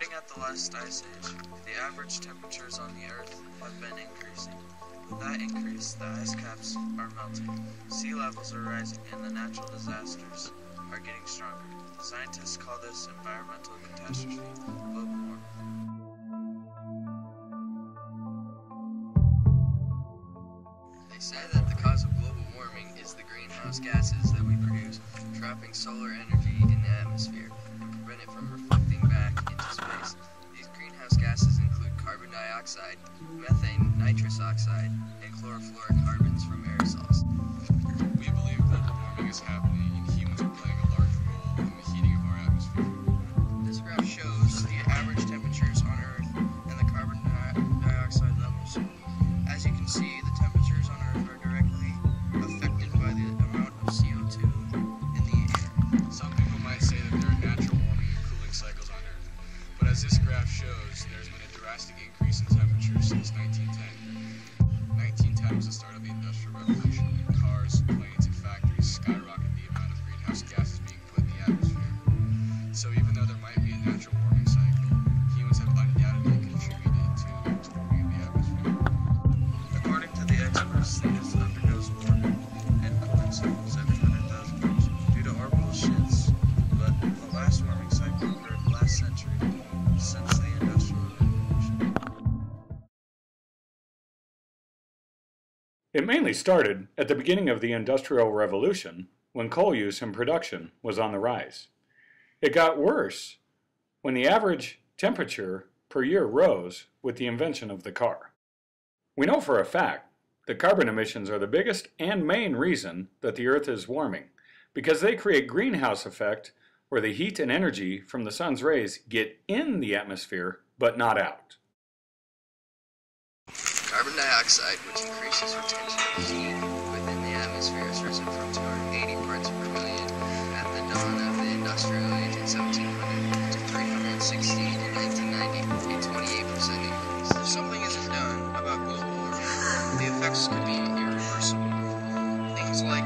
Starting at the last ice age, the average temperatures on the Earth have been increasing. With that increase, the ice caps are melting, sea levels are rising, and the natural disasters are getting stronger. Scientists call this environmental catastrophe, global warming. They say that the cause of global warming is the greenhouse gases that we produce, trapping solar energy in the atmosphere and prevent it from reflecting back into space. These greenhouse gases include carbon dioxide, methane, nitrous oxide, and chlorofluorocarbons from aerosols. We believe global warming is happening and humans are playing a large role in the heating of our atmosphere. This graph shows the average temperatures on Earth and the carbon dioxide levels. As you can see, the temperatures on Earth are directly affected by the amount of CO2 in the air. Some people might say that there are natural warming and cooling cycles on Earth, but as this graph shows, there's been a drastic increase in temperature since 1910. 1910 was the start of the Industrial Revolution. Cars, planes, and factories skyrocketed the amount of greenhouse gases being put in the atmosphere. So even though there might be a natural warming cycle, humans have undoubtedly contributed to warming of the atmosphere. According to the experts, the Earth undergoes warming and cooling cycles every 100,000 years due to orbital shifts, but the last warming cycle occurred last century, since the Industrial Revolution. It mainly started at the beginning of the Industrial Revolution when coal use and production was on the rise. It got worse when the average temperature per year rose with the invention of the car. We know for a fact that carbon emissions are the biggest and main reason that the Earth is warming, because they create greenhouse effect where the heat and energy from the sun's rays get in the atmosphere but not out. Carbon dioxide, which increases retention of heat within the atmosphere, has risen from 280 parts per million at the dawn of the industrial age in 1700 to 360 in 1990, a 28% increase. If something isn't done about global warming, the effects could be irreversible. Things like